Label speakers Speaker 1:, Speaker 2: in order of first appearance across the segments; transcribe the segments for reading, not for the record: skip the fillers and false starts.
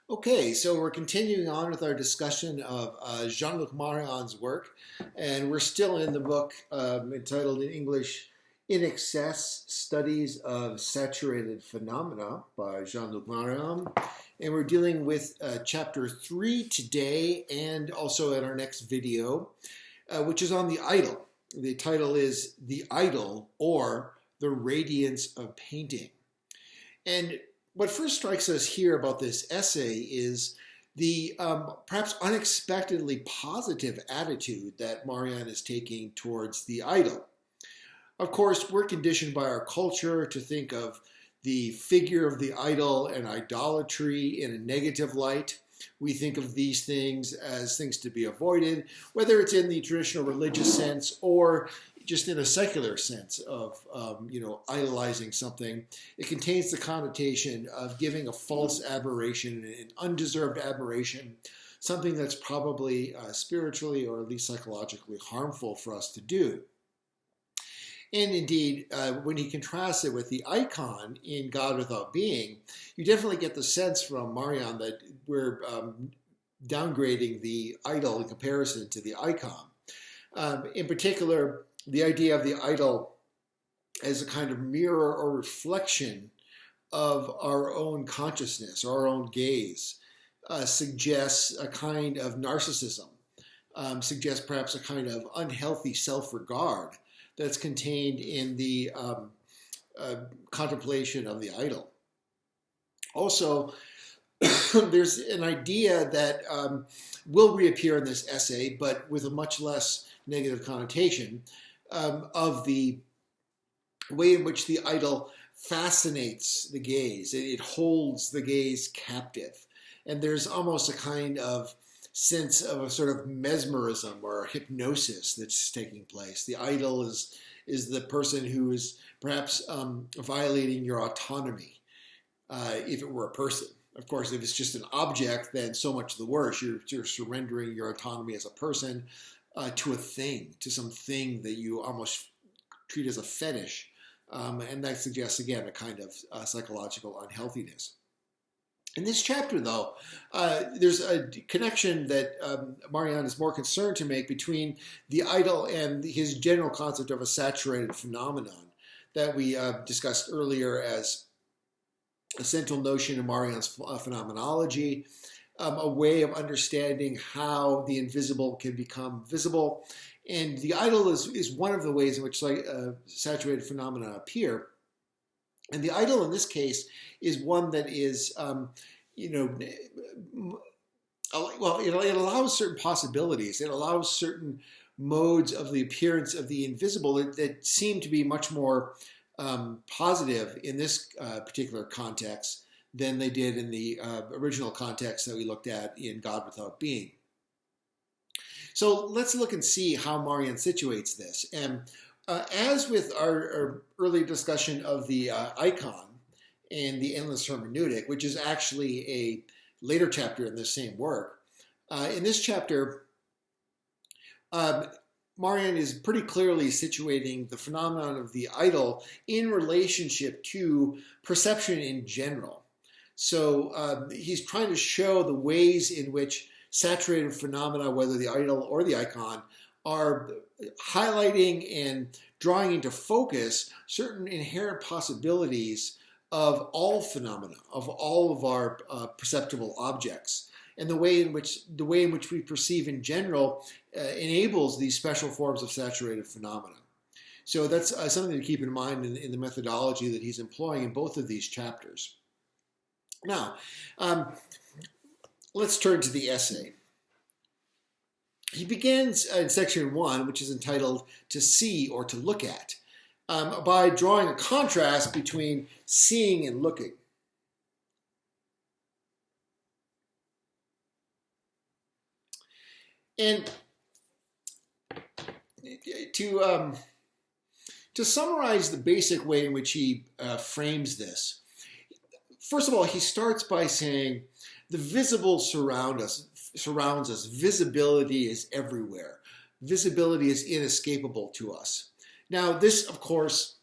Speaker 1: Okay, so we're continuing on with our discussion of Jean-Luc Marion's work, and we're still in the book entitled in English, In Excess, Studies of Saturated Phenomena by Jean-Luc Marion. And we're dealing with chapter 3 today and also in our next video, which is on the idol. The title is The Idol, or The Radiance of Painting. And what first strikes us here about this essay is the perhaps unexpectedly positive attitude that Marion is taking towards the idol. Of course, we're conditioned by our culture to think of the figure of the idol and idolatry in a negative light. We think of these things as things to be avoided, whether it's in the traditional religious sense or just in a secular sense of, idolizing something. It contains the connotation of giving a false admiration, an undeserved admiration, something that's probably spiritually or at least psychologically harmful for us to do. And indeed, when he contrasts it with the icon in God Without Being, you definitely get the sense from Marion that we're downgrading the idol in comparison to the icon. In particular, the idea of the idol as a kind of mirror or reflection of our own consciousness or our own gaze suggests a kind of narcissism, suggests perhaps a kind of unhealthy self-regard that's contained in the contemplation of the idol. Also, there's an idea that will reappear in this essay, but with a much less negative connotation, of the way in which the idol fascinates the gaze. It holds the gaze captive. And there's almost a kind of sense of a sort of mesmerism or hypnosis that's taking place. The idol is the person who is perhaps violating your autonomy, if it were a person. Of course, if it's just an object, then so much the worse. You're surrendering your autonomy as a person to a thing, to something that you almost treat as a fetish. And that suggests, again, a kind of psychological unhealthiness. In this chapter, though, there's a connection that Marion is more concerned to make between the idol and his general concept of a saturated phenomenon that we discussed earlier as a central notion in Marion's phenomenology, a way of understanding how the invisible can become visible. And the idol is one of the ways in which saturated phenomena appear. And the idol in this case is one that is, it allows certain possibilities. It allows certain modes of the appearance of the invisible that seem to be much more positive in this particular context than they did in the original context that we looked at in God Without Being. So let's look and see how Marion situates this. And as with our earlier discussion of the icon and the endless hermeneutic, which is actually a later chapter in this same work, in this chapter, Marion is pretty clearly situating the phenomenon of the idol in relationship to perception in general. So he's trying to show the ways in which saturated phenomena, whether the idol or the icon, are highlighting and drawing into focus certain inherent possibilities of all phenomena, of all of our perceptible objects. And the way in which we perceive in general enables these special forms of saturated phenomena. So that's something to keep in mind in the methodology that he's employing in both of these chapters. Now, let's turn to the essay. He begins in section 1, which is entitled To See or To Look At, by drawing a contrast between seeing and looking. And to summarize the basic way in which he frames this, first of all, he starts by saying the visible surrounds us. Visibility is everywhere. Visibility is inescapable to us. Now, this, of course,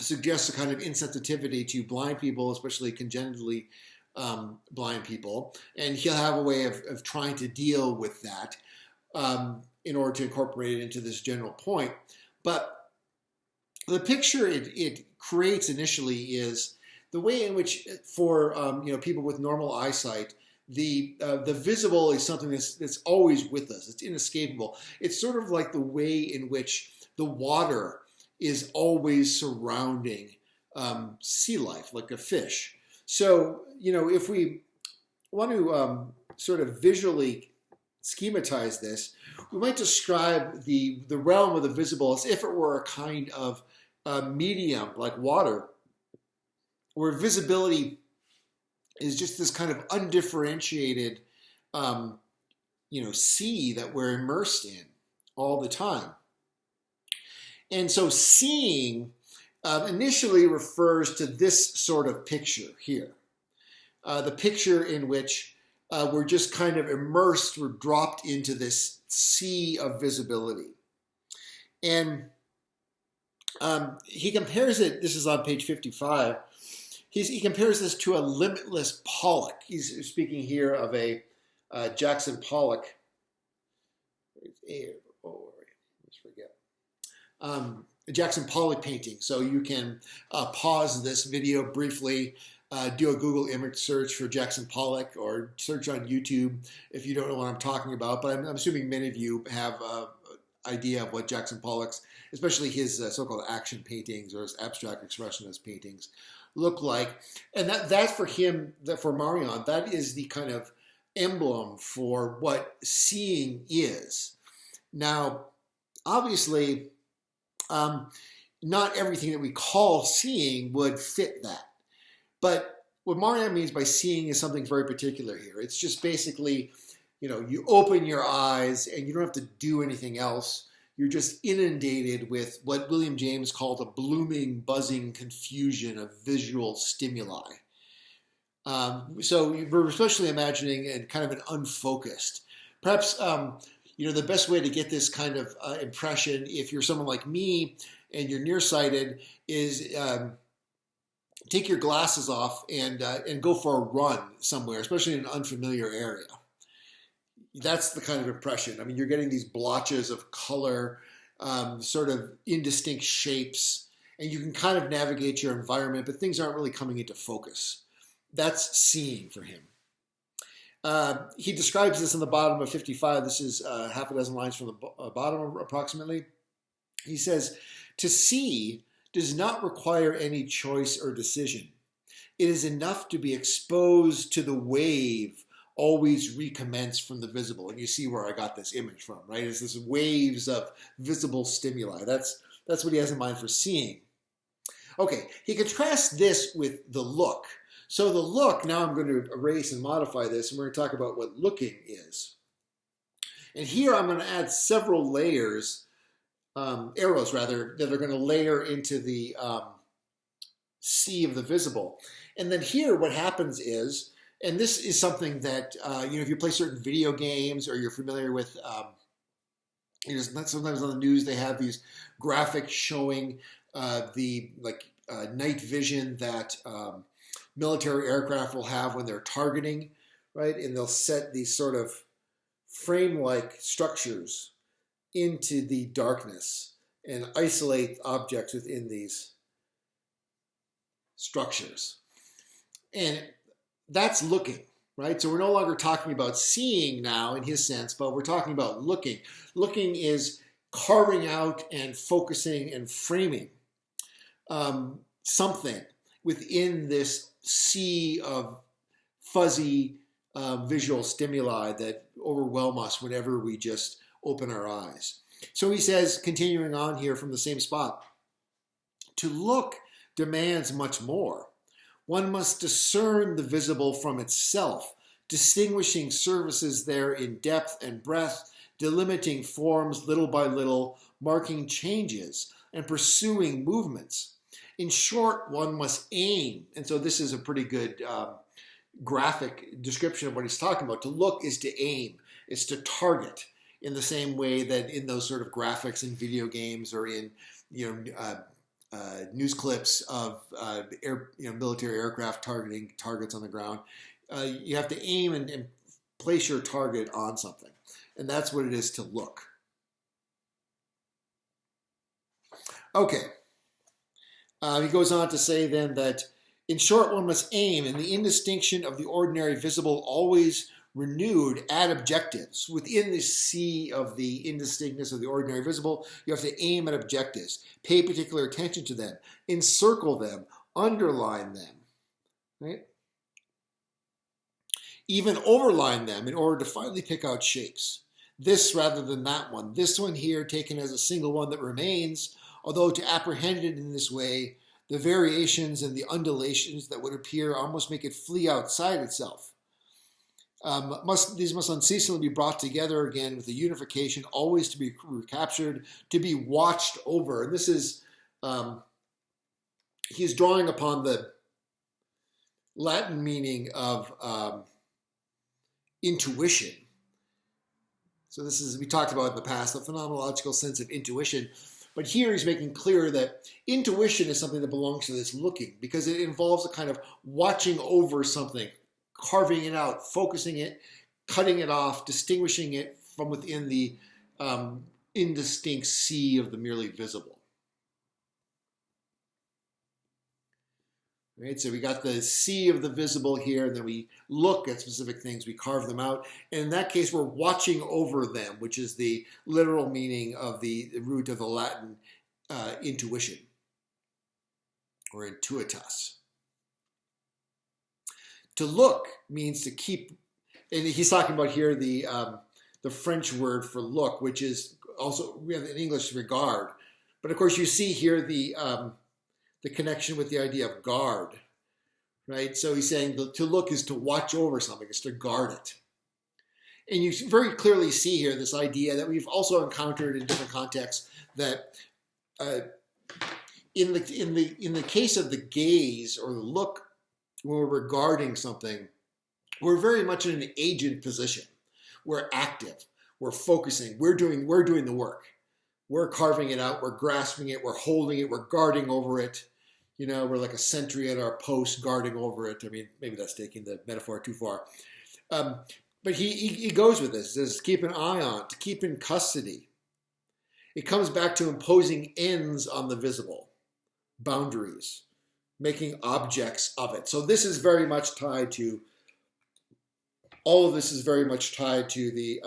Speaker 1: suggests a kind of insensitivity to blind people, especially congenitally blind people, and he'll have a way of trying to deal with that in order to incorporate it into this general point. But the picture it creates initially is the way in which, for people with normal eyesight, the visible is something that's always with us. It's inescapable. It's sort of like the way in which the water is always surrounding sea life, like a fish. So, if we want to sort of visually schematize this, we might describe the realm of the visible as if it were a kind of medium like water, where visibility is just this kind of undifferentiated, sea that we're immersed in all the time. And so seeing initially refers to this sort of picture here. The picture in which we're just kind of immersed, we're dropped into this sea of visibility. And he compares it, this is on page 55, he compares this to a limitless Pollock. He's speaking here of a Jackson Pollock. A Jackson Pollock painting. So you can pause this video briefly, do a Google image search for Jackson Pollock, or search on YouTube if you don't know what I'm talking about. But I'm assuming many of you have an idea of what Jackson Pollock's, especially his so-called action paintings or his abstract expressionist paintings, look like. And that's for him, for Marion, that is the kind of emblem for what seeing is. Now, obviously, not everything that we call seeing would fit that. But what Marion means by seeing is something very particular here. It's just basically, you open your eyes and you don't have to do anything else. You're just inundated with what William James called a blooming, buzzing confusion of visual stimuli. So we're especially imagining a kind of an unfocused. Perhaps, the best way to get this kind of impression, if you're someone like me and you're nearsighted, is take your glasses off and go for a run somewhere, especially in an unfamiliar area. That's the kind of impression. I mean, you're getting these blotches of color, sort of indistinct shapes, and you can kind of navigate your environment, but things aren't really coming into focus. That's seeing for him. He describes this in the bottom of 55. This is half a dozen lines from the bottom, approximately. He says, "To see does not require any choice or decision. It is enough to be exposed to the wave always recommence from the visible." And you see where I got this image from, right? It's this waves of visible stimuli. That's what he has in mind for seeing. Okay, he contrasts this with the look. So the look, now I'm going to erase and modify this, and we're going to talk about what looking is. And here I'm going to add several layers, arrows rather, that are going to layer into the sea of the visible. And then here what happens is, and this is something that, if you play certain video games or you're familiar with, sometimes on the news they have these graphics showing the night vision that military aircraft will have when they're targeting, right? And they'll set these sort of frame-like structures into the darkness and isolate objects within these structures. And that's looking, right? So we're no longer talking about seeing now in his sense, but we're talking about looking. Looking is carving out and focusing and framing something within this sea of fuzzy visual stimuli that overwhelm us whenever we just open our eyes. So he says, continuing on here from the same spot, "To look demands much more. One must discern the visible from itself, distinguishing surfaces there in depth and breadth, delimiting forms little by little, marking changes, and pursuing movements. In short, one must aim." And so this is a pretty good graphic description of what he's talking about. To look is to aim, is to target, in the same way that in those sort of graphics in video games or in news clips of military aircraft targeting targets on the ground. you have to aim and place your target on something. And that's what it is to look. Okay. He goes on to say then that, in short, one must aim in the indistinction of the ordinary visible, always renewed at objectives. Within the sea of the indistinctness of the ordinary visible, you have to aim at objectives. Pay particular attention to them. Encircle them. Underline them. Right? Even overline them in order to finally pick out shapes. This rather than that one. This one here taken as a single one that remains, although to apprehend it in this way, the variations and the undulations that would appear almost make it flee outside itself. These must unceasingly be brought together again with a unification, always to be recaptured, to be watched over. And this is, he's drawing upon the Latin meaning of intuition. So this is, we talked about in the past, the phenomenological sense of intuition. But here he's making clear that intuition is something that belongs to this looking, because it involves a kind of watching over something, carving it out, focusing it, cutting it off, distinguishing it from within the indistinct sea of the merely visible. Right, so we got the sea of the visible here, and then we look at specific things, we carve them out. And in that case, we're watching over them, which is the literal meaning of the root of the Latin intuition, or intuitas. To look means to keep, and he's talking about here the French word for look, which is also, we have in English, regard. But of course, you see here the connection with the idea of guard, right? So he's saying to look is to watch over something, is to guard it. And you very clearly see here this idea that we've also encountered in different contexts, that in the case of the gaze or the look, when we're regarding something, we're very much in an agent position. We're active, we're focusing, we're doing the work. We're carving it out, we're grasping it, we're holding it, we're guarding over it. You know, we're like a sentry at our post guarding over it. I mean, maybe that's taking the metaphor too far. But he goes with this. He says, keep an eye on, to keep in custody. It comes back to imposing ends on the visible, boundaries, making objects of it. So this is very much tied to, all of this is very much tied to the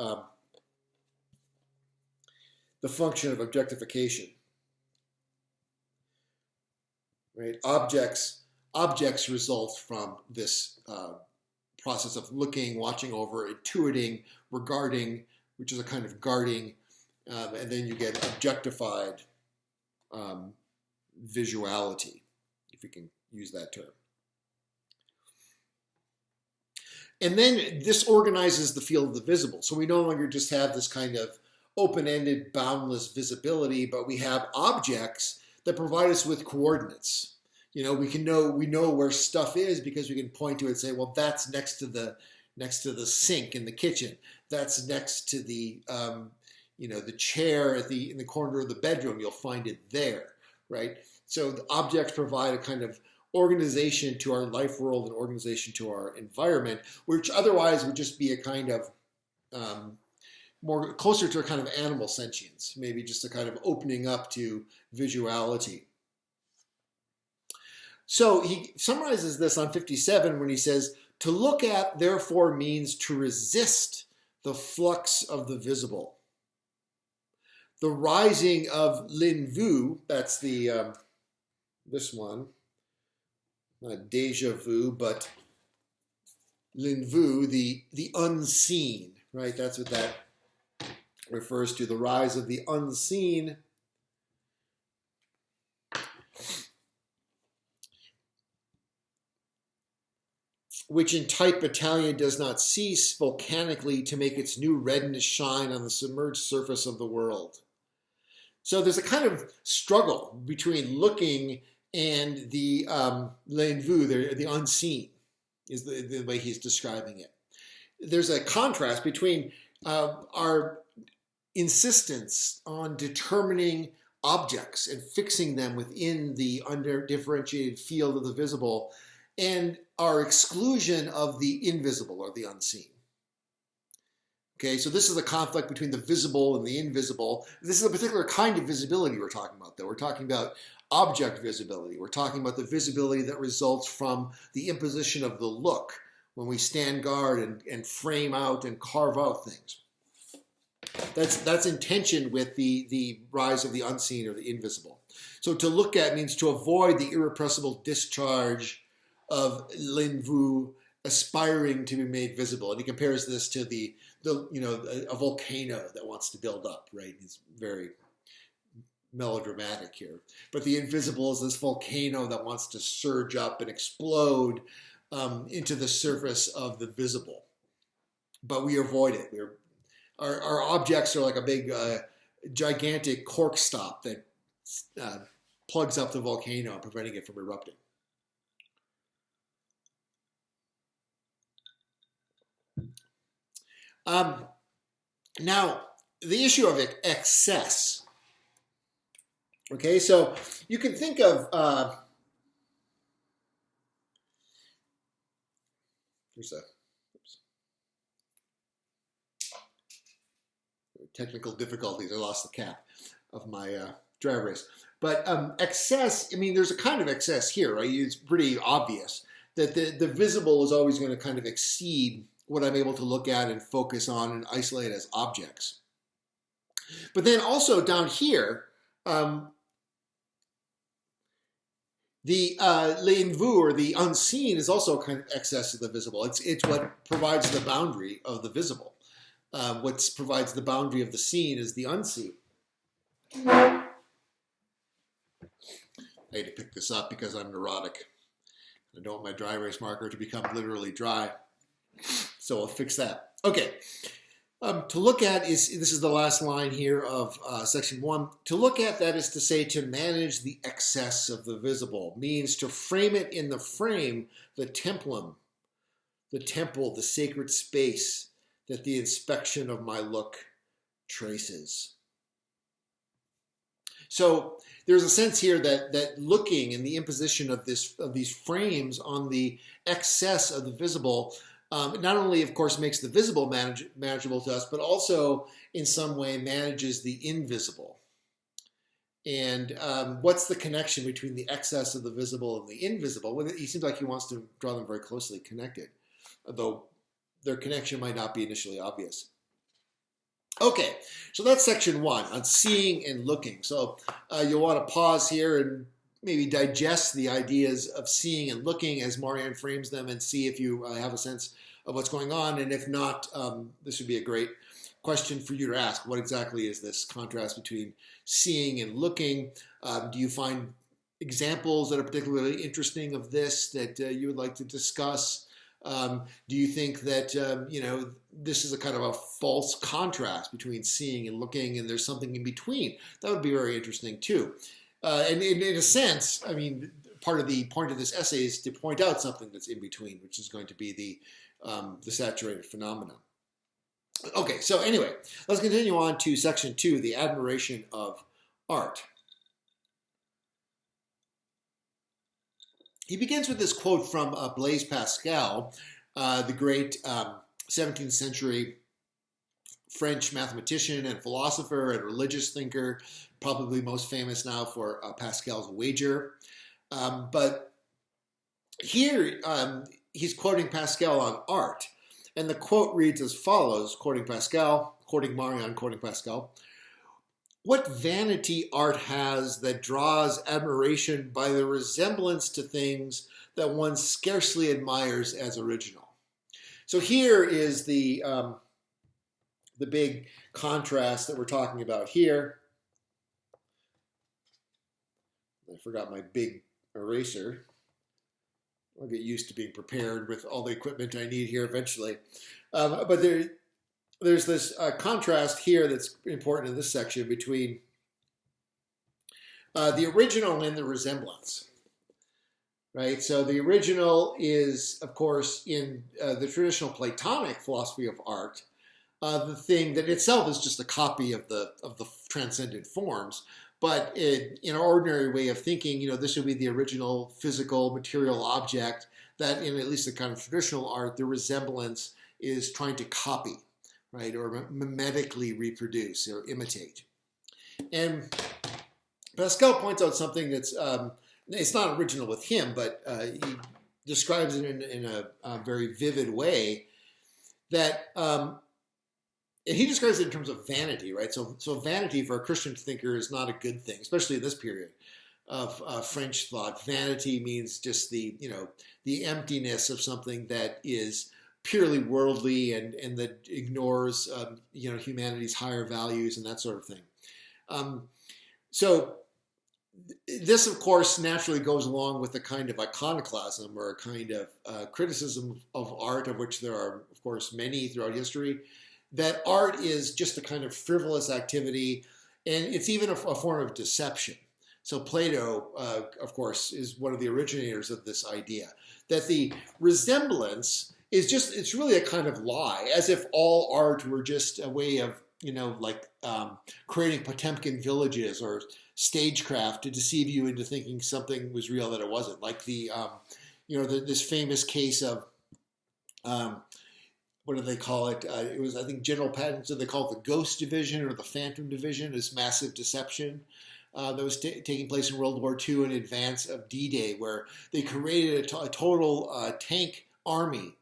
Speaker 1: function of objectification. Right? Objects result from this process of looking, watching over, intuiting, regarding, which is a kind of guarding, and then you get objectified visuality, if you can use that term. And then this organizes the field of the visible. So we no longer just have this kind of open-ended, boundless visibility, but we have objects that provide us with coordinates. You know, we know where stuff is because we can point to it and say, well, that's next to the sink in the kitchen. That's next to the the chair in the corner of the bedroom. You'll find it there, right? So the objects provide a kind of organization to our life world and organization to our environment, which otherwise would just be a kind of more closer to a kind of animal sentience, maybe just a kind of opening up to visuality. So he summarizes this on 57 when he says, to look at, therefore, means to resist the flux of the visible. The rising of l'invu, that's the, this one, not déjà vu, but l'invu, the unseen, right? That's what that refers to, the rise of the unseen. Which in type Italian does not cease volcanically to make its new redness shine on the submerged surface of the world. So there's a kind of struggle between looking and the l'invu, the unseen, is the way he's describing it. There's a contrast between our insistence on determining objects and fixing them within the undifferentiated field of the visible, and our exclusion of the invisible or the unseen. Okay, so this is a conflict between the visible and the invisible. This is a particular kind of visibility we're talking about, though. We're talking about object visibility. We're talking about the visibility that results from the imposition of the look when we stand guard and frame out and carve out things. That's in tension with the rise of the unseen or the invisible. So to look at means to avoid the irrepressible discharge of l'invu aspiring to be made visible. And he compares this to a volcano that wants to build up, right? He's very melodramatic here. But the invisible is this volcano that wants to surge up and explode into the surface of the visible. But we avoid it. Our objects are like a big, gigantic cork stop that plugs up the volcano, preventing it from erupting. Now, the issue of excess. Okay, so you can think of technical difficulties. I lost the cap of my dry erase. But excess, I mean, there's a kind of excess here, right? It's pretty obvious that the visible is always going to kind of exceed what I'm able to look at and focus on and isolate as objects. But then also down here, the l'invu, or the unseen, is also a kind of excess of the visible. It's what provides the boundary of the visible. What provides the boundary of the seen is the unseen. I had to pick this up because I'm neurotic. I don't want my dry erase marker to become literally dry. So I'll fix that. Okay. To look at this is the last line here of section 1. To look at, that is to say, to manage the excess of the visible, means to frame it in the frame, the templum, the temple, the sacred space that the inspection of my look traces. So there's a sense here that looking and the imposition of these frames on the excess of the visible not only, of course, makes the visible manageable to us, but also in some way manages the invisible. And what's the connection between the excess of the visible and the invisible? Well, he seems like he wants to draw them very closely connected, though their connection might not be initially obvious. Okay, so that's section 1 on seeing and looking. So you'll want to pause here and maybe digest the ideas of seeing and looking as Marion frames them, and see if you have a sense of what's going on. And if not, this would be a great question for you to ask. What exactly is this contrast between seeing and looking? Do you find examples that are particularly interesting of this that you would like to discuss? Do you think that, this is a kind of a false contrast between seeing and looking, and there's something in between? That would be very interesting too. And in a sense, I mean, part of the point of this essay is to point out something that's in between, which is going to be the saturated phenomenon. Okay, so anyway, let's continue on to section 2, the admiration of art. He begins with this quote from Blaise Pascal, the great 17th century French mathematician and philosopher and religious thinker, probably most famous now for Pascal's wager. But here he's quoting Pascal on art. And the quote reads as follows, quoting Pascal, quoting Marion, quoting Pascal. What vanity art has that draws admiration by the resemblance to things that one scarcely admires as original. So here is the big contrast that we're talking about here. I forgot my big eraser. I'll get used to being prepared with all the equipment I need here eventually. But there's this contrast here that's important in this section between the original and the resemblance. Right? So the original is, of course, in the traditional Platonic philosophy of art, the thing that itself is just a copy of the transcendent forms. But in our ordinary way of thinking, this would be the original physical material object that in at least the kind of traditional art, the resemblance is trying to copy, right, or mimetically reproduce or imitate. And Pascal points out something that's, it's not original with him, but he describes it in a very vivid way, that, and he describes it in terms of vanity, right? So vanity for a Christian thinker is not a good thing, especially in this period of French thought. Vanity means just the emptiness of something that is purely worldly and that ignores, humanity's higher values and that sort of thing. So this, of course, naturally goes along with a kind of iconoclasm or a kind of criticism of art, of which there are, of course, many throughout history, that art is just a kind of frivolous activity, and it's even a form of deception. So Plato, of course, is one of the originators of this idea, that the resemblance is just, it's really a kind of lie, as if all art were just a way of, creating Potemkin villages or stagecraft to deceive you into thinking something was real that it wasn't. Like this famous case of, what do they call it? It was, I think, General Patton, they call it the Ghost Division or the Phantom Division, this massive deception that was taking place in World War II in advance of D-Day, where they created a total tank army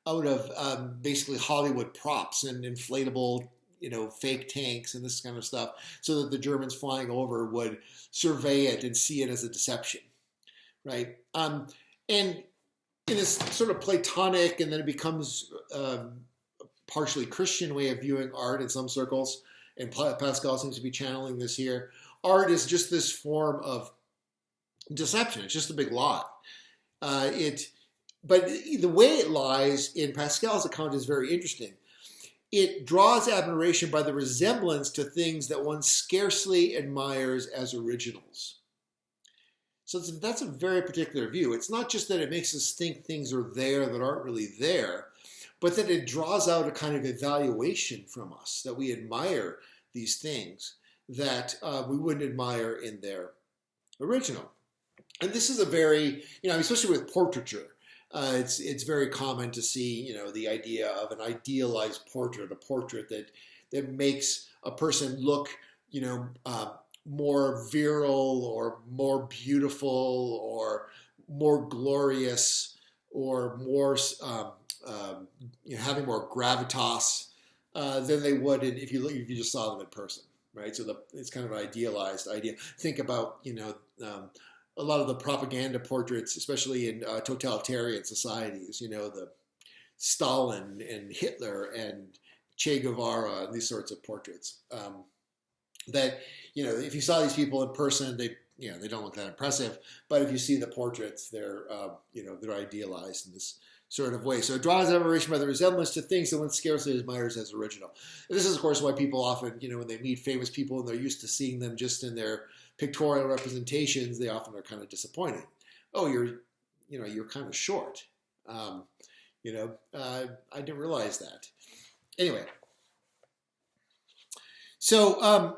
Speaker 1: out of basically Hollywood props and inflatable fake tanks and this kind of stuff, so that the Germans flying over would survey it and see it as a deception, right? And in this sort of Platonic, and then it becomes partially Christian way of viewing art in some circles, and Pascal seems to be channeling this here. Art is just this form of deception. It's just a big lie. But the way it lies in Pascal's account is very interesting. It draws admiration by the resemblance to things that one scarcely admires as originals. So that's a very particular view. It's not just that it makes us think things are there that aren't really there, but that it draws out a kind of evaluation from us, that we admire these things that we wouldn't admire in their original. And this is a very, especially with portraiture, it's very common to see, the idea of an idealized portrait, a portrait that makes a person look, more virile or more beautiful or more glorious or more, having more gravitas than they would if you just saw them in person, right? So it's kind of an idealized idea. Think about, a lot of the propaganda portraits, especially in totalitarian societies, the Stalin and Hitler and Che Guevara and these sorts of portraits. That, if you saw these people in person, they don't look that impressive. But if you see the portraits, they're idealized in this sort of way. So it draws admiration by the resemblance to things that one scarcely admires as original. And this is, of course, why people often, when they meet famous people and they're used to seeing them just in their pictorial representations, they often are kind of disappointed. Oh, you're kind of short. I didn't realize that. Anyway, so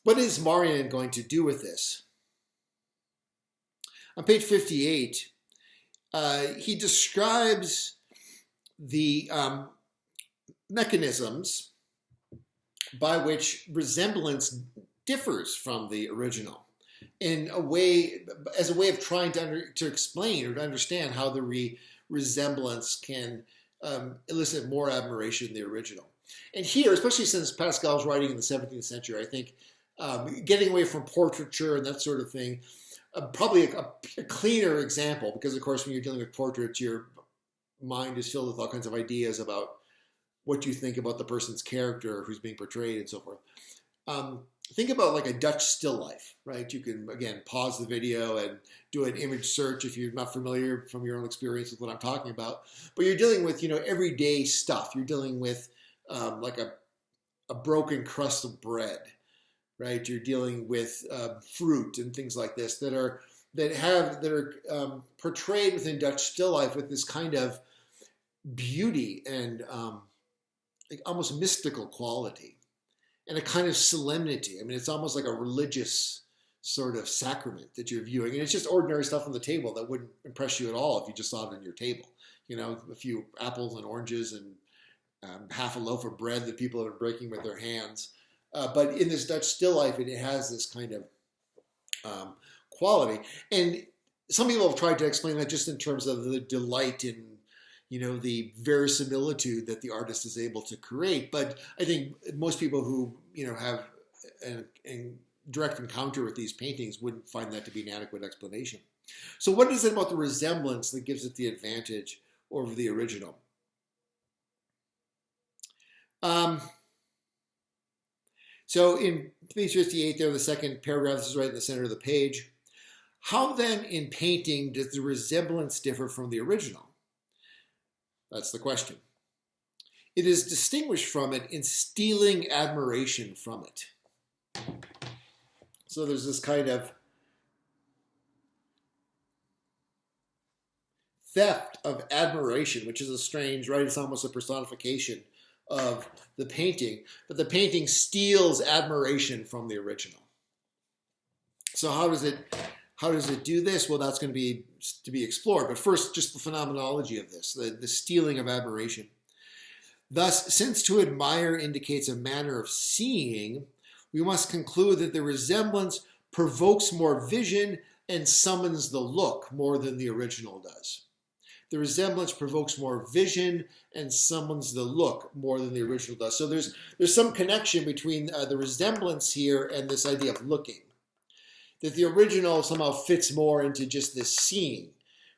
Speaker 1: what is Marion going to do with this? On page 58, he describes the mechanisms by which resemblance differs from the original in a way, as a way of trying to explain or to understand how the resemblance can elicit more admiration than the original. And here, especially since Pascal's writing in the 17th century, I think getting away from portraiture and that sort of thing, probably a cleaner example, because of course when you're dealing with portraits, your mind is filled with all kinds of ideas about what you think about the person's character who's being portrayed and so forth. Think about like a Dutch still life, right? You can, again, pause the video and do an image search if you're not familiar from your own experience with what I'm talking about. But you're dealing with, everyday stuff. You're dealing with like a broken crust of bread, right? You're dealing with fruit and things like this that are portrayed within Dutch still life with this kind of beauty and like almost mystical quality and a kind of solemnity. I mean, it's almost like a religious sort of sacrament that you're viewing. And it's just ordinary stuff on the table that wouldn't impress you at all if you just saw it on your table. You know, a few apples and oranges and half a loaf of bread that people are breaking with their hands. But in this Dutch still life, it has this kind of quality. And some people have tried to explain that just in terms of the delight in, you know, the verisimilitude that the artist is able to create. But I think most people who, you know, have a direct encounter with these paintings wouldn't find that to be an adequate explanation. So what is it about the resemblance that gives it the advantage over the original? So in page 58 there, the second paragraph, this is right in the center of the page. How then in painting does the resemblance differ from the original? That's the question. It is distinguished from it in stealing admiration from it. So there's this kind of theft of admiration, which is a strange, right? It's almost a personification of the painting, but the painting steals admiration from the original. So how does it do this? Well, that's going to be explored. But first, just the phenomenology of this, the stealing of admiration. Thus, since to admire indicates a manner of seeing, we must conclude that the resemblance provokes more vision and summons the look more than the original does. The resemblance provokes more vision and summons the look more than the original does. So there's some connection between the resemblance here and this idea of looking. That the original somehow fits more into just this seeing,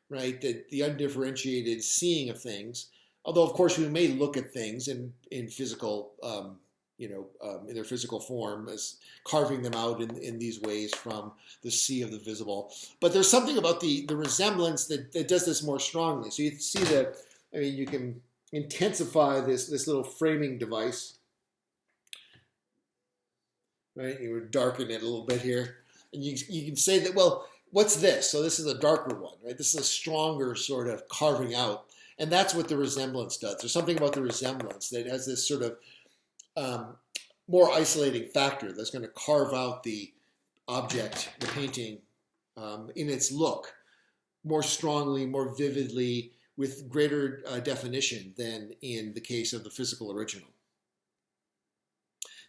Speaker 1: right? That the undifferentiated seeing of things. Although, of course, we may look at things in physical, in their physical form, as carving them out in these ways from the sea of the visible. But there's something about the resemblance that does this more strongly. So you see that, I mean, you can intensify this little framing device, right? You would darken it a little bit here. And you can say that, well, what's this? So this is a darker one, right? This is a stronger sort of carving out. And that's what the resemblance does. There's something about the resemblance that has this sort of more isolating factor that's going to carve out the object, the painting, in its look more strongly, more vividly, with greater definition than in the case of the physical original.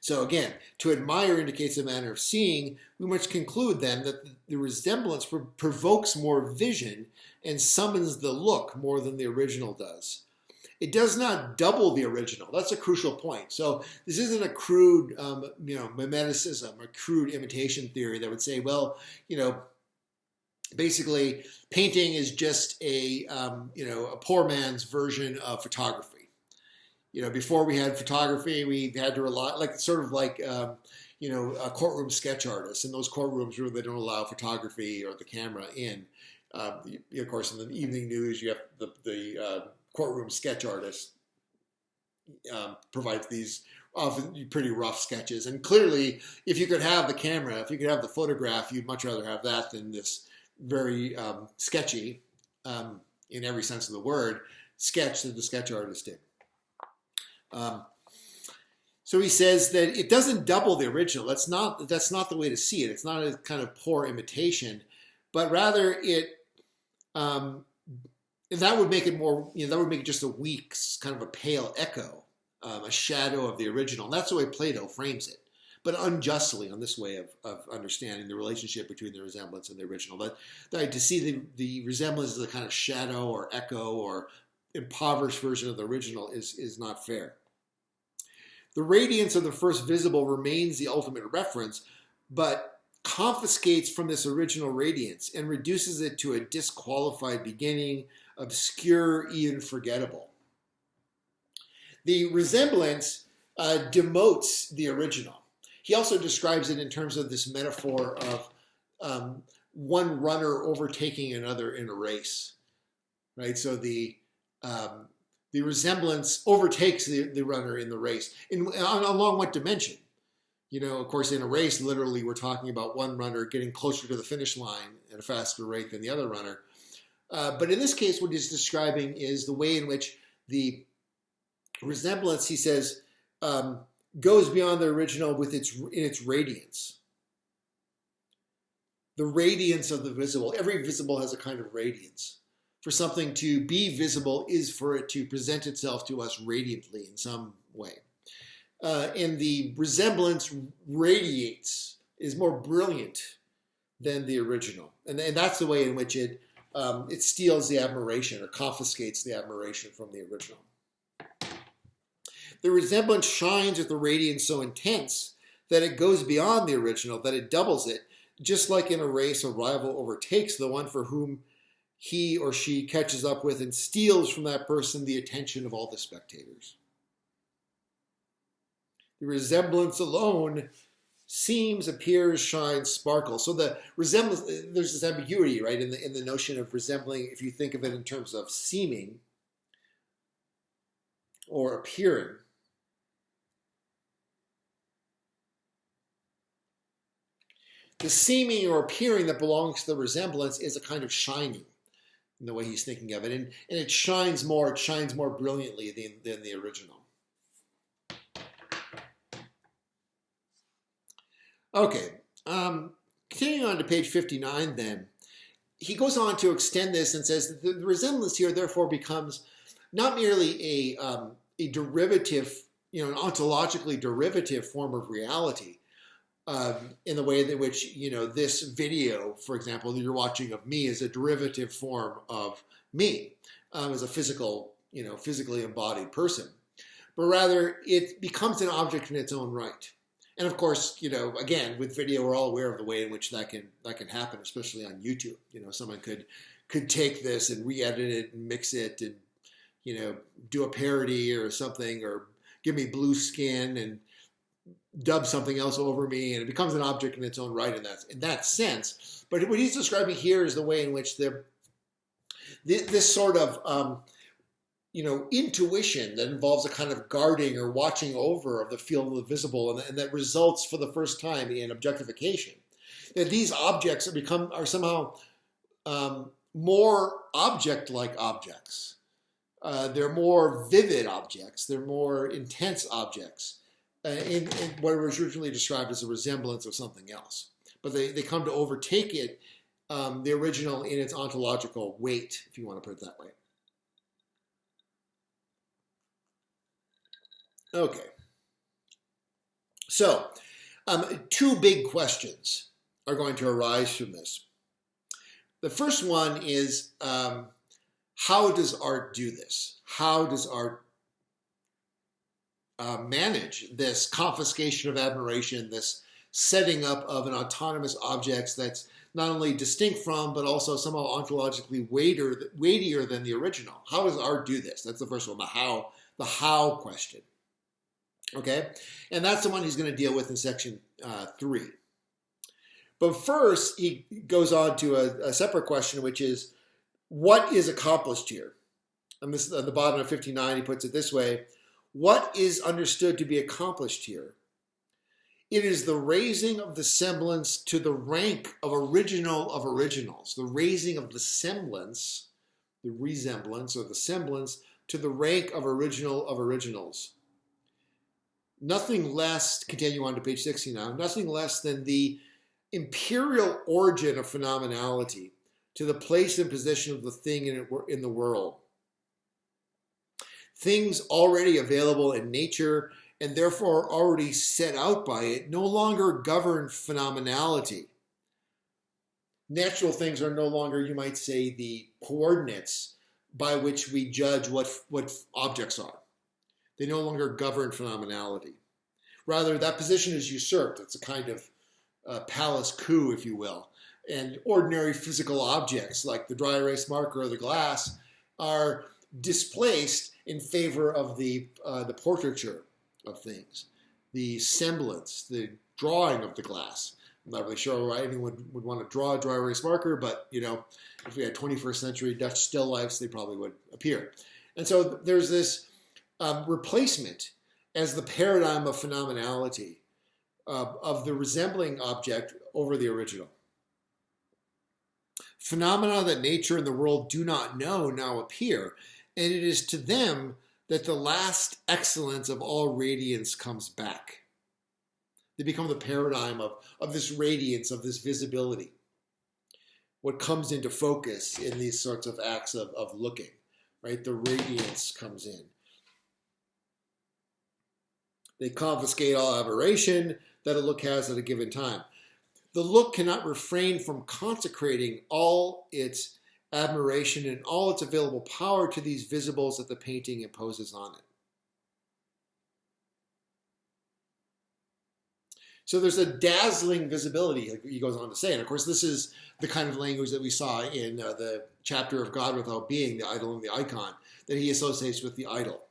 Speaker 1: So again, to admire indicates a manner of seeing. We must conclude then that the resemblance provokes more vision and summons the look more than the original does. It does not double the original. That's a crucial point. So this isn't a crude, mimeticism or crude imitation theory that would say, well, basically painting is just a poor man's version of photography. Before we had photography, we had to rely, a courtroom sketch artist. In those courtrooms where they don't allow photography or the camera in. Of course, in the evening news, you have the courtroom sketch artist provides these often pretty rough sketches. And clearly, if you could have the camera, if you could have the photograph, you'd much rather have that than this very sketchy, in every sense of the word, sketch that the sketch artist did. So he says that it doesn't double the original. That's not the way to see it. It's not a kind of poor imitation, but rather that would make it more, that would make it just a weak, kind of a pale echo, a shadow of the original. And that's the way Plato frames it, but unjustly on this way of understanding the relationship between the resemblance and the original. But to see the resemblance as a kind of shadow or echo or impoverished version of the original is not fair. The radiance of the first visible remains the ultimate reference, but confiscates from this original radiance and reduces it to a disqualified beginning, obscure, even forgettable. The resemblance demotes the original. He also describes it in terms of this metaphor of one runner overtaking another in a race, right? So the resemblance overtakes the runner in the race. Along what dimension? Of course, in a race, literally, we're talking about one runner getting closer to the finish line at a faster rate than the other runner. But in this case, what he's describing is the way in which the resemblance, he says, goes beyond the original in its radiance. the radiance of the visible. Every visible has a kind of radiance. For something to be visible is for it to present itself to us radiantly in some way. And the resemblance radiates, is more brilliant than the original. And that's the way in which it steals the admiration or confiscates the admiration from the original. The resemblance shines with a radiance so intense that it goes beyond the original, that it doubles it, just like in a race a rival overtakes the one for whom he or she catches up with and steals from that person the attention of all the spectators. The resemblance alone seems, appears, shines, sparkles. So the resemblance, there's this ambiguity, right, in the notion of resembling, if you think of it in terms of seeming or appearing. The seeming or appearing that belongs to the resemblance is a kind of shining in the way he's thinking of it. And it shines more brilliantly than the original. Okay, continuing on to page 59 then, he goes on to extend this and says that the resemblance here therefore becomes not merely a derivative, an ontologically derivative form of reality, in the way in which, this video, for example, that you're watching of me is a derivative form of me, as a physical, physically embodied person. But rather, it becomes an object in its own right. And of course, again, with video, we're all aware of the way in which that can happen, especially on YouTube. Someone could take this and re-edit it and mix it and, do a parody or something, or give me blue skin and dub something else over me, and it becomes an object in its own right in that sense. But what he's describing here is the way in which this sort of intuition that involves a kind of guarding or watching over of the field of the visible, and that results for the first time in objectification. That these objects are somehow more object-like objects. They're more vivid objects. They're more intense objects. In what was originally described as a resemblance of something else. But they come to overtake it, the original, in its ontological weight, if you want to put it that way. Okay. So, two big questions are going to arise from this. The first one is, how does art do this? How does art manage this confiscation of admiration, this setting up of an autonomous object that's not only distinct from, but also somehow ontologically weightier than the original? How does art do this? That's the first one, the how question. Okay? And that's the one he's going to deal with in section 3. But first, he goes on to a separate question, which is, what is accomplished here? And this, at the bottom of 59, he puts it this way: what is understood to be accomplished here? It is the raising of the semblance to the rank of original of originals. The raising of the semblance, the resemblance or the semblance, to the rank of original of originals. Nothing less, continue on to page 60 now, nothing less than the imperial origin of phenomenality to the place and position of the thing in the world. Things already available in nature and therefore already set out by it no longer govern phenomenality. Natural things are no longer, you might say, the coordinates by which we judge what objects are. They no longer govern phenomenality. Rather, that position is usurped. It's a kind of palace coup, if you will. And ordinary physical objects like the dry erase marker or the glass are displaced in favor of the portraiture of things, the semblance, the drawing of the glass. I'm not really sure why anyone would want to draw a dry erase marker, but if we had 21st century Dutch still lifes, they probably would appear. And so there's this replacement as the paradigm of phenomenality of the resembling object over the original. Phenomena that nature and the world do not know now appear, and it is to them that the last excellence of all radiance comes back. They become the paradigm of this radiance, of this visibility. what comes into focus in these sorts of acts of looking, right? The radiance comes in. They confiscate all aberration that a look has at a given time. The look cannot refrain from consecrating all its admiration and all its available power to these visibles that the painting imposes on it. So there's a dazzling visibility, he goes on to say. And of course, this is the kind of language that we saw in the chapter of God Without Being, the idol and the icon, that he associates with the idol.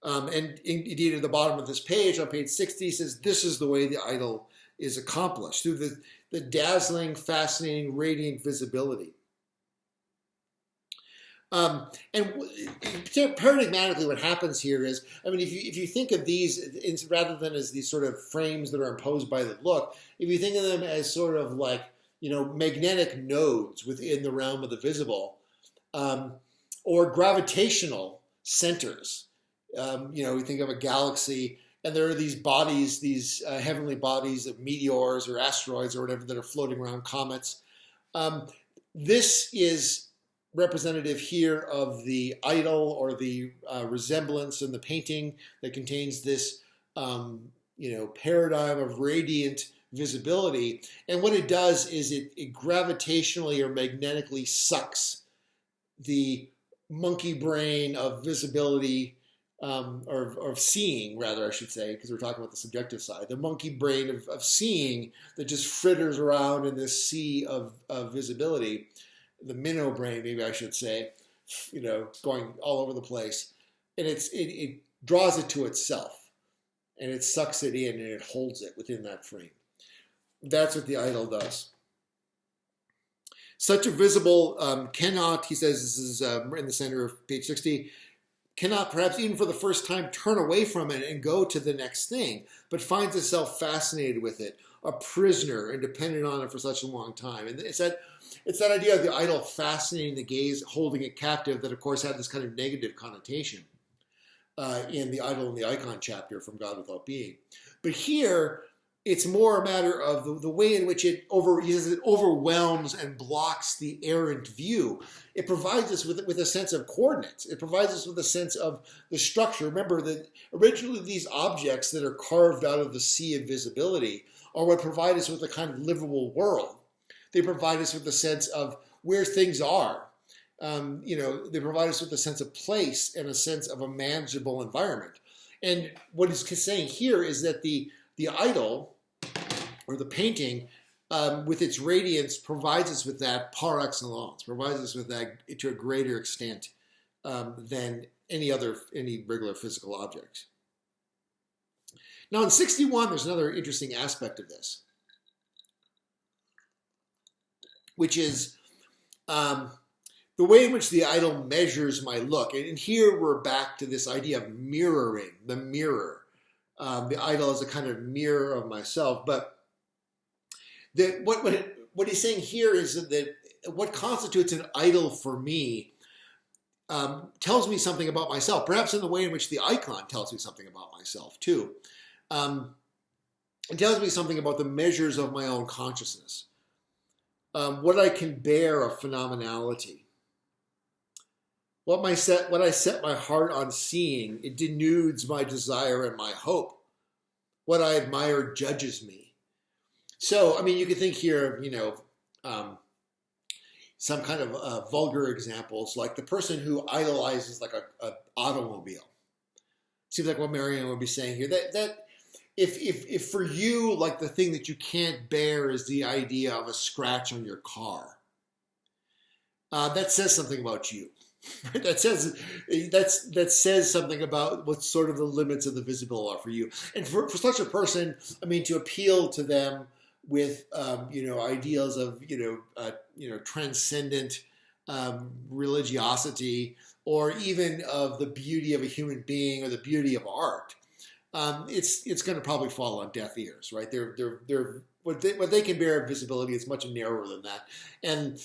Speaker 1: And indeed, at the bottom of this page, on page 60, he says, this is the way the idol is accomplished, through the dazzling, fascinating, radiant visibility. And paradigmatically, what happens here is, I mean, if you think of these, rather than as these sort of frames that are imposed by the look, if you think of them as sort of like, magnetic nodes within the realm of the visible, or gravitational centers. We think of a galaxy, and there are these bodies, these heavenly bodies of meteors or asteroids or whatever that are floating around, comets. This is representative here of the idol or the resemblance in the painting that contains this, paradigm of radiant visibility. And what it does is it gravitationally or magnetically sucks the monkey brain of visibility, or of seeing, rather, I should say, because we're talking about the subjective side, the monkey brain of seeing that just fritters around in this sea of visibility. The minnow brain, maybe I should say, going all over the place. And it draws it to itself, and it sucks it in, and it holds it within that frame. That's what the idol does. Such a visible cannot, he says, this is in the center of page 60, cannot perhaps even for the first time turn away from it and go to the next thing, but finds itself fascinated with it, a prisoner and dependent on it for such a long time. And it's that idea of the idol fascinating the gaze, holding it captive, that of course had this kind of negative connotation in the idol and the icon chapter from God Without Being. But here, it's more a matter of the way in which it overwhelms and blocks the errant view. It provides us with a sense of coordinates. It provides us with a sense of the structure. Remember that originally these objects that are carved out of the sea of visibility are what provide us with a kind of livable world. They provide us with a sense of where things are. They provide us with a sense of place and a sense of a manageable environment. And what he's saying here is that the idol, or the painting, with its radiance, provides us with that par excellence, provides us with that to a greater extent than any regular physical objects. Now in 61, there's another interesting aspect of this, which is the way in which the idol measures my look. And here we're back to this idea of mirroring, the mirror. The idol is a kind of mirror of myself. But what he's saying here is that what constitutes an idol for me tells me something about myself, perhaps in the way in which the icon tells me something about myself too. It tells me something about the measures of my own consciousness, what I can bear of phenomenality. What I set my heart on seeing, it denudes my desire and my hope. What I admire judges me. So, I mean, you could think here of, some kind of vulgar examples, like the person who idolizes like a automobile. Seems like what Marion would be saying here. That if for you, like the thing that you can't bear is the idea of a scratch on your car, that says something about you. that says something about what sort of the limits of the visible are for you. And for such a person, I mean, to appeal to them with ideals of transcendent religiosity, or even of the beauty of a human being or the beauty of art, it's going to probably fall on deaf ears, right? They're what they can bear of visibility is much narrower than that, and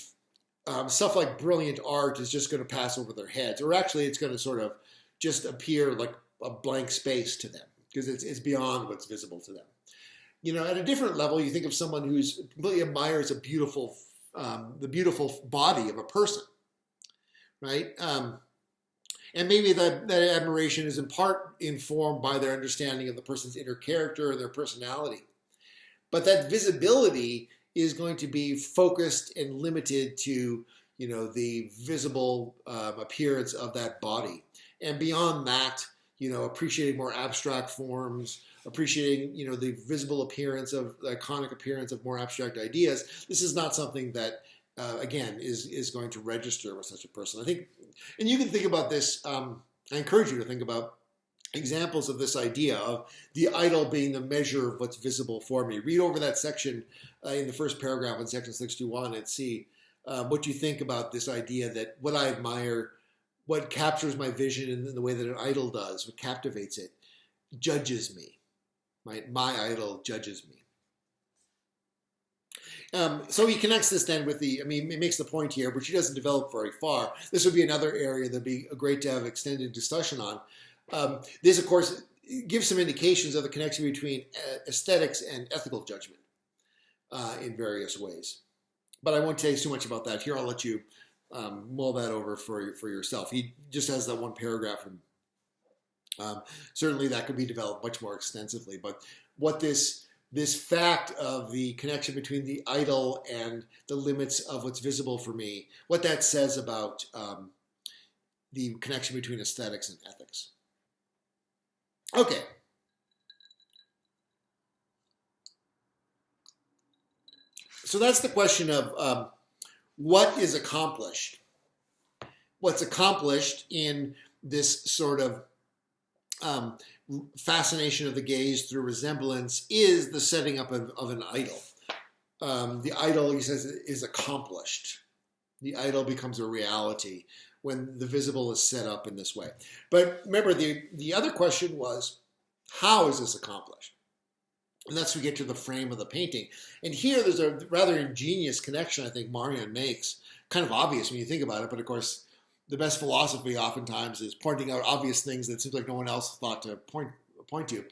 Speaker 1: stuff like brilliant art is just going to pass over their heads, or actually it's going to sort of just appear like a blank space to them because it's beyond what's visible to them. At a different level, you think of someone who's completely admires a beautiful the beautiful body of a person, right? And maybe that admiration is in part informed by their understanding of the person's inner character or their personality. But that visibility is going to be focused and limited to, the visible appearance of that body. And beyond that, appreciating more abstract forms, appreciating, the visible appearance of the iconic appearance of more abstract ideas. This is not something that, again, is going to register with such a person. I think, and you can think about this. I encourage you to think about examples of this idea of the idol being the measure of what's visible for me. Read over that section in the first paragraph in section 61 and see what you think about this idea that what I admire, what captures my vision in the way that an idol does, what captivates it, judges me. Right? My idol judges me. So he connects this then with he makes the point here, which he doesn't develop very far. This would be another area that'd be great to have extended discussion on. This, of course, gives some indications of the connection between aesthetics and ethical judgment in various ways. But I won't tell you too much about that here. I'll let you mull that over for yourself. He just has that one paragraph, and certainly that could be developed much more extensively. But what this fact of the connection between the idol and the limits of what's visible for me, what that says about the connection between aesthetics and ethics. Okay. So that's the question of what is accomplished. What's accomplished in this sort of fascination of the gaze through resemblance is the setting up of an idol. The idol, he says, is accomplished. The idol becomes a reality when the visible is set up in this way. But remember, the other question was, how is this accomplished? And that's when we get to the frame of the painting. And here there's a rather ingenious connection I think Marion makes. Kind of obvious when you think about it, but of course, the best philosophy oftentimes is pointing out obvious things that seems like no one else thought to point to.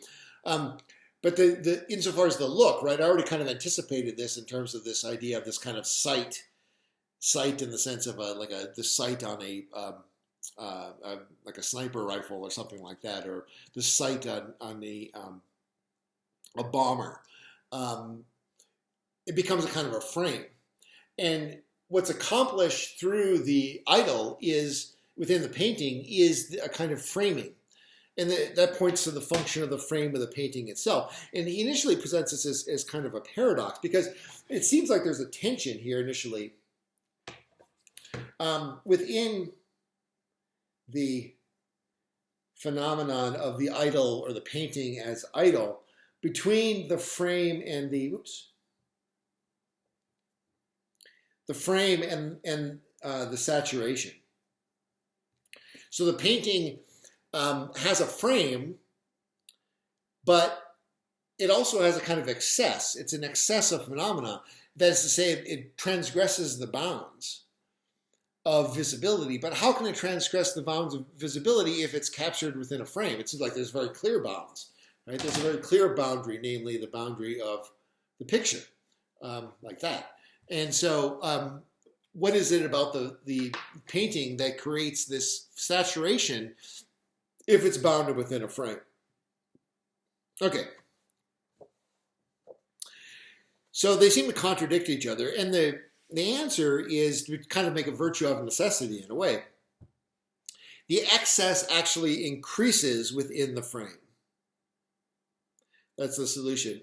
Speaker 1: But insofar as the look, right, I already kind of anticipated this in terms of this idea of this kind of sight in the sense of the sight on like a sniper rifle or something like that, or the sight on a bomber. It becomes a kind of a frame. And what's accomplished through the idol is, within the painting, is a kind of framing. And that points to the function of the frame of the painting itself. And he initially presents this as kind of a paradox, because it seems like there's a tension here initially within the phenomenon of the idol, or the painting as idol, between the frame and the frame and the saturation. So the painting has a frame, but it also has a kind of excess. It's an excessive phenomena. That is to say, it transgresses the bounds of visibility. But how can it transgress the bounds of visibility if it's captured within a frame? It seems like there's very clear bounds. Right? There's a very clear boundary, namely the boundary of the picture, like that. And so what is it about the painting that creates this saturation if it's bounded within a frame? Okay. So they seem to contradict each other, and the answer is to kind of make a virtue of necessity in a way. The excess actually increases within the frame. That's the solution.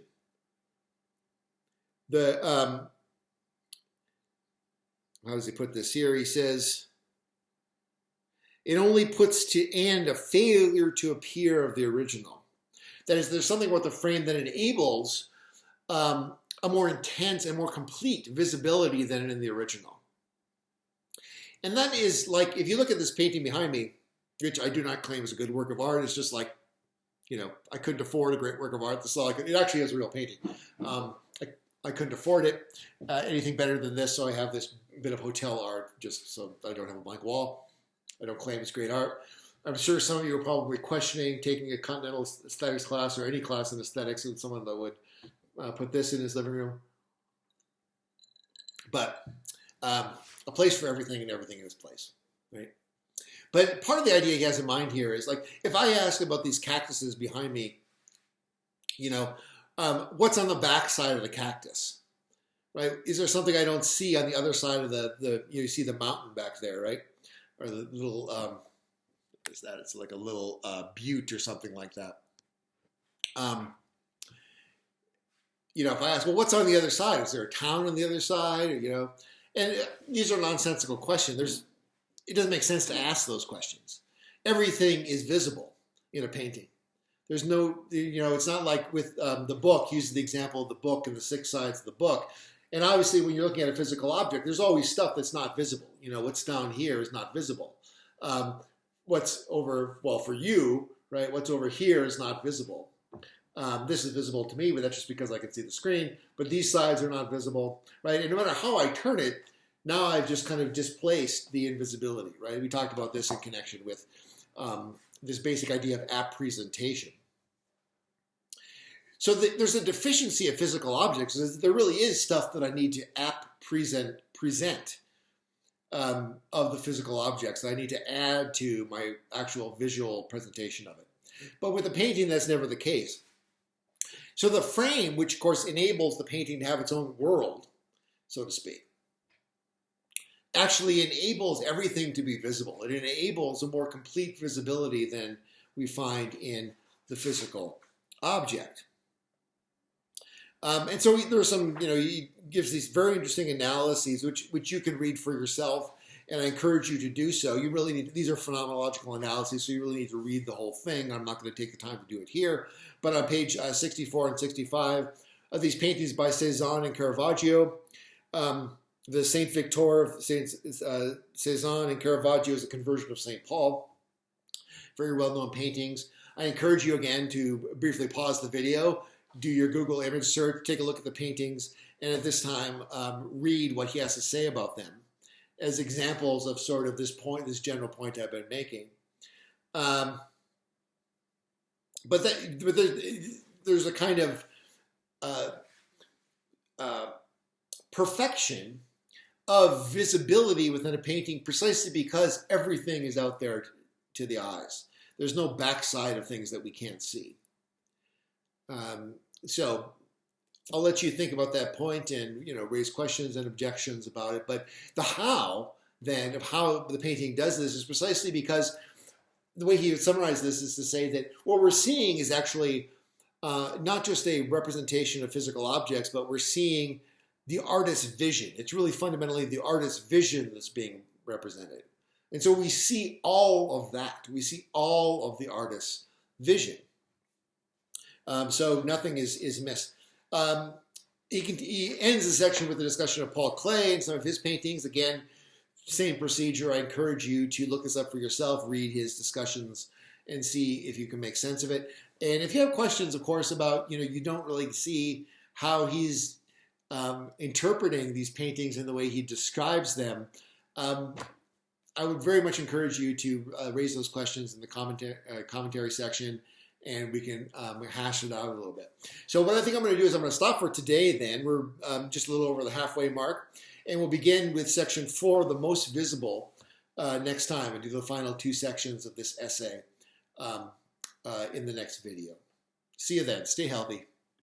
Speaker 1: How does he put this here? He says, it only puts to end a failure to appear of the original. That is, there's something about the frame that enables a more intense and more complete visibility than in the original. And that is like, if you look at this painting behind me, which I do not claim is a good work of art, it's just like, I couldn't afford a great work of art. It actually is a real painting. I couldn't afford it. Anything better than this, so I have this bit of hotel art just so I don't have a blank wall. I don't claim it's great art. I'm sure some of you are probably questioning taking a continental aesthetics class or any class in aesthetics and someone that would put this in his living room. But a place for everything and everything in its place, right? But part of the idea he has in mind here is like, if I ask about these cactuses behind me, what's on the back side of the cactus, right? Is there something I don't see on the other side of you see the mountain back there, right? Or the little, what is that? It's like a little butte or something like that. If I ask, well, what's on the other side? Is there a town on the other side? Or, and these are nonsensical questions. It doesn't make sense to ask those questions. Everything is visible in a painting. There's no, it's not like with the book, use the example of the book and the 6 sides of the book. And obviously when you're looking at a physical object, there's always stuff that's not visible. What's down here is not visible. What's over, well, for you, right, what's over here is not visible. This is visible to me, but that's just because I can see the screen. But these sides are not visible, right? And no matter how I turn it, now I've just kind of displaced the invisibility, right? We talked about this in connection with this basic idea of app presentation. So there's a deficiency of physical objects. There really is stuff that I need to app present of the physical objects that I need to add to my actual visual presentation of it. But with a painting, that's never the case. So the frame, which of course enables the painting to have its own world, so to speak, actually enables everything to be visible. It enables a more complete visibility than we find in the physical object. And so there are some, he gives these very interesting analyses, which you can read for yourself, and I encourage you to do so. You really need, these are phenomenological analyses, so you really need to read the whole thing. I'm not going to take the time to do it here, but on page 64 and 65 of these paintings by Cezanne and Caravaggio, the Saint Victor of Cezanne and Caravaggio is a conversion of St. Paul. Very well-known paintings. I encourage you again to briefly pause the video, do your Google image search, take a look at the paintings, and at this time read what he has to say about them as examples of sort of this point, this general point I've been making. But there's a kind of perfection of visibility within a painting precisely because everything is out there to the eyes. There's no backside of things that we can't see. So I'll let you think about that point and raise questions and objections about it. But the how then of how the painting does this is precisely because the way he would summarize this is to say that what we're seeing is actually not just a representation of physical objects, but we're seeing the artist's vision. It's really fundamentally the artist's vision that's being represented. And so we see all of that. We see all of the artist's vision. So nothing is missed. He ends the section with a discussion of Paul Klee and some of his paintings. Again, same procedure. I encourage you to look this up for yourself, read his discussions, and see if you can make sense of it. And if you have questions, of course, about, you don't really see how he's interpreting these paintings and the way he describes them, I would very much encourage you to raise those questions in the commentary section, and we can hash it out a little bit. So what I think I'm going to do is I'm going to stop for today then. We're just a little over the halfway mark, and we'll begin with section 4, the most visible, next time, and do the final 2 sections of this essay in the next video. See you then. Stay healthy.